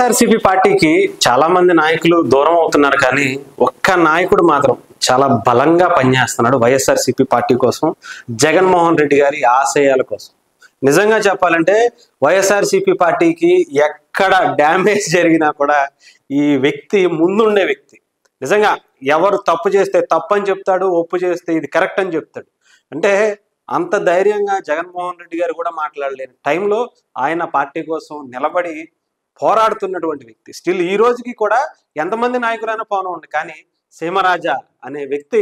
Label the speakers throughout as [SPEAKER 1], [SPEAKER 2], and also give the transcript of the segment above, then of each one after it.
[SPEAKER 1] వైఎస్ఆర్సీపీ పార్టీకి చాలా మంది నాయకులు దూరం అవుతున్నారు, కానీ ఒక్క నాయకుడు మాత్రం చాలా బలంగా పనిచేస్తున్నాడు వైఎస్ఆర్సీపీ పార్టీ కోసం, జగన్మోహన్ రెడ్డి గారి ఆశయాల కోసం. నిజంగా చెప్పాలంటే వైఎస్ఆర్సీపీ పార్టీకి ఎక్కడ డ్యామేజ్ జరిగినా కూడా ఈ వ్యక్తి ముందుండే వ్యక్తి. నిజంగా ఎవరు తప్పు చేస్తే తప్పు అని చెప్తాడు, ఒప్పు చేస్తే ఇది కరెక్ట్ అని చెప్తాడు. అంటే అంత ధైర్యంగా జగన్మోహన్ రెడ్డి గారు కూడా మాట్లాడలేని టైంలో ఆయన పార్టీ కోసం నిలబడి పోరాడుతున్నటువంటి వ్యక్తి. స్టిల్ ఈ రోజుకి కూడా ఎంతమంది నాయకులైనా పోనివ్వండి, కానీ సీమరాజా అనే వ్యక్తి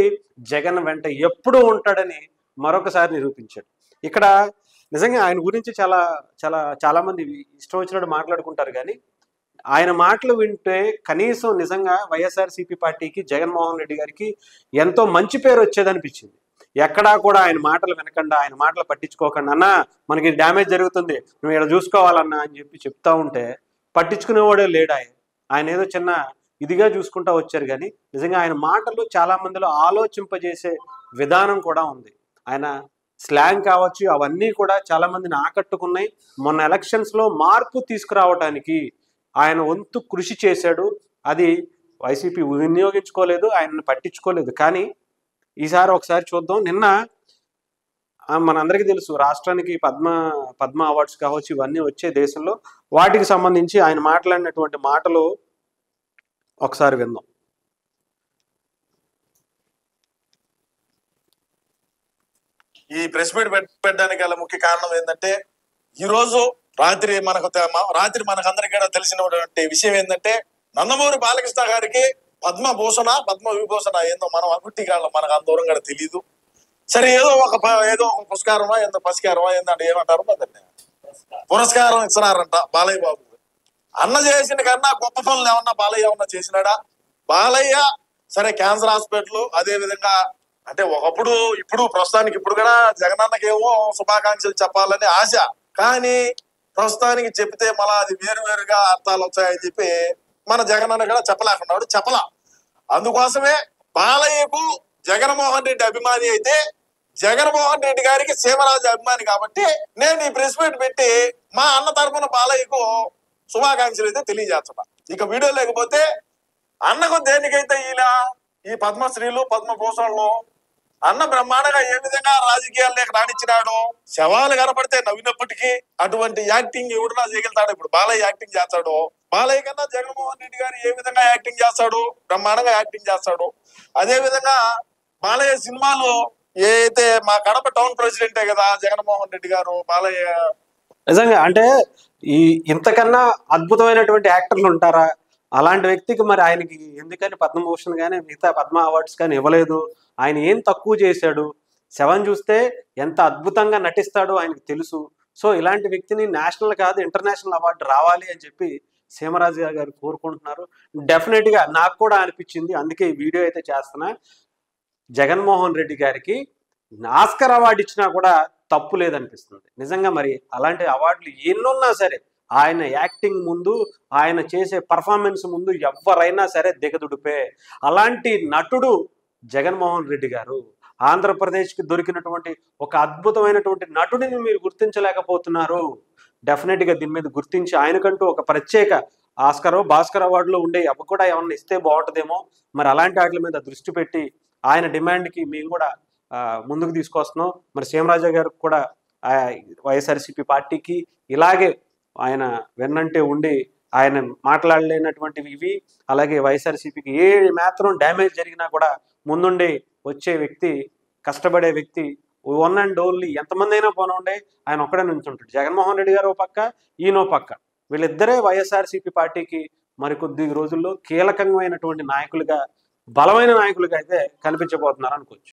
[SPEAKER 1] జగన్ వెంట ఎప్పుడూ ఉంటాడని మరొకసారి నిరూపించాడు. ఇక్కడ నిజంగా ఆయన గురించి చాలా చాలా చాలా మంది ఇష్టం వచ్చినట్టు మాట్లాడుకుంటారు, కానీ ఆయన మాటలు వింటే కనీసం నిజంగా వైఎస్ఆర్సీపీ పార్టీకి, జగన్మోహన్ రెడ్డి గారికి ఎంతో మంచి పేరు వచ్చేదనిపించింది. ఎక్కడా కూడా ఆయన మాటలు వినకుండా, ఆయన మాటలు పట్టించుకోకుండా, అన్నా మనకి డ్యామేజ్ జరుగుతుంది, నువ్వు ఇక్కడ చూసుకోవాలన్నా అని చెప్తా ఉంటే పట్టించుకునేవాడే లేడు. ఆయన ఏదో చిన్న ఇదిగా చూసుకుంటా వచ్చారు, కానీ నిజంగా ఆయన మాటలు చాలా మందిలో ఆలోచింపజేసే విధానం కూడా ఉంది. ఆయన స్లాంగ్ కావచ్చు, అవన్నీ కూడా చాలా మందిని ఆకట్టుకున్నాయి. మొన్న ఎలక్షన్స్లో మార్పు తీసుకురావడానికి ఆయన వంతు కృషి చేశాడు. అది వైసీపీ వినియోగించుకోలేదు, ఆయనను పట్టించుకోలేదు. కానీ ఈసారి ఒకసారి చూద్దాం. నిన్న మనందరికీ తెలుసు, రాష్ట్రానికి పద్మ అవార్డ్స్ కావచ్చు, ఇవన్నీ వచ్చే దేశంలో, వాటికి సంబంధించి ఆయన మాట్లాడినటువంటి మాటలు ఒకసారి విందాం.
[SPEAKER 2] ఈ ప్రెస్ మీట్ పెట్టడానికి గల ముఖ్య కారణం ఏంటంటే, ఈ రోజు రాత్రి మనకందరికీ కూడా తెలిసినటువంటి విషయం ఏంటంటే, నందమూరి బాలకృష్ణ గారికి పద్మ విభూషణ ఏందో మనం అనుకుంటే మనకు అంత దూరం కూడా తెలియదు. సరే, ఏదో ఒక పురస్కారమా, ఎంత పురస్కారమా, ఏంటంటే ఏమంటారు, పురస్కారం ఇచ్చినారంట బాలయ్య బాబు. అన్న చేసిన కన్నా గొప్ప పనులు ఏమన్నా బాలయ్య ఏమన్నా చేసినాడా? బాలయ్య సరే క్యాన్సర్ హాస్పిటల్, అదే విధంగా అంటే ఒకప్పుడు, ఇప్పుడు ప్రస్తుతానికి ఇప్పుడు కూడా జగనన్నకి ఏమో శుభాకాంక్షలు చెప్పాలని ఆశ, కానీ ప్రస్తుతానికి చెప్తే మళ్ళా అది వేరుగా అర్థాలు వచ్చాయని చెప్పి మన జగనన్న కూడా చెప్పలా. అందుకోసమే బాలయ్యకు జగన్మోహన్ రెడ్డి అభిమాని అయితే, జగన్మోహన్ రెడ్డి గారికి సీమరాజు అభిమాని కాబట్టి నేను ఈ ప్రెస్ మీట్ పెట్టి మా అన్న తరపున బాలయ్యకు శుభాకాంక్షలు అయితే తెలియజేస్తున్నా. ఇక వీడియో లేకపోతే అన్నకు దేనికైతే ఈ పద్మశ్రీలు, పద్మభూషణలు అన్న బ్రహ్మాండంగా ఏ విధంగా రాజకీయాల్లోకి రాణించినాడు, శవాలు కనపడితే నవ్వినప్పటికీ అటువంటి యాక్టింగ్ ఎవడునా చేయగలుగుతాడు. ఇప్పుడు బాలయ్య యాక్టింగ్ చేస్తాడు, బాలయ్య కన్నా జగన్మోహన్ రెడ్డి గారు ఏ విధంగా యాక్టింగ్ చేస్తాడు, బ్రహ్మాండంగా యాక్టింగ్ చేస్తాడు. అదే విధంగా బాలయ్య సినిమాలు అయితే మా కడప టౌన్ ప్రెసిడెంటే కదా జగన్మోహన్ రెడ్డి గారు. బాలయ్య
[SPEAKER 1] నిజంగా అంటే ఇంతకన్నా అద్భుతమైనటువంటి యాక్టర్లు ఉంటారా? అలాంటి వ్యక్తికి మరి ఆయనకి ఎందుకని పద్మభూషణ్ కానీ మిగతా పద్మ అవార్డ్స్ కానీ ఇవ్వలేదు? ఆయన ఏం తక్కువ చేశాడు? శవం చూస్తే ఎంత అద్భుతంగా నటిస్తాడో ఆయనకు తెలుసు. సో ఇలాంటి వ్యక్తిని నేషనల్ కాదు, ఇంటర్నేషనల్ అవార్డు రావాలి అని చెప్పి సీమరాజు గారు కోరుకుంటున్నారు. డెఫినెట్గా నాకు కూడా అనిపించింది, అందుకే ఈ వీడియో అయితే చేస్తున్నా. జగన్మోహన్ రెడ్డి గారికి ఆస్కర్ అవార్డు ఇచ్చినా కూడా తప్పు లేదనిపిస్తుంది. నిజంగా మరి అలాంటి అవార్డులు ఎన్నున్నా సరే ఆయన యాక్టింగ్ ముందు, ఆయన చేసే పర్ఫార్మెన్స్ ముందు ఎవరైనా సరే దిగదుడిపే. అలాంటి నటుడు జగన్మోహన్ రెడ్డి గారు. ఆంధ్రప్రదేశ్కి దొరికినటువంటి ఒక అద్భుతమైనటువంటి నటుడిని మీరు గుర్తించలేకపోతున్నారు. డెఫినెట్గా దీని మీద గుర్తించి ఆయనకంటూ ఒక ప్రత్యేక భాస్కర్ అవార్డులో ఉండే అవి కూడా ఏమన్నా ఇస్తే బాగుంటుందేమో. మరి అలాంటి వాటి మీద దృష్టి పెట్టి ఆయన డిమాండ్కి మేము కూడా ముందుకు తీసుకొస్తున్నాం. మరి సీమరాజా గారికి కూడా వైఎస్ఆర్సీపీ పార్టీకి ఇలాగే ఆయన వెన్నంటే ఉండి ఆయన మాట్లాడలేనటువంటివి ఇవి. అలాగే వైఎస్ఆర్సీపీకి ఏ మాత్రం డ్యామేజ్ జరిగినా కూడా ముందుండి వచ్చే వ్యక్తి, కష్టపడే వ్యక్తి, వన్ అండ్ ఓన్లీ. ఎంతమంది అయినా పోనుండే ఆయన ఒక్కడే నుంచుంటాడు. జగన్మోహన్ రెడ్డి గారు ఓ పక్క, ఈయనో పక్క. వీళ్ళిద్దరే వైఎస్ఆర్సీపీ పార్టీకి మరికొద్ది రోజుల్లో కీలకమైనటువంటి నాయకులుగా, బలమైన నాయకులుగా అయితే కనిపించబోతున్నారు అనుకోవచ్చు.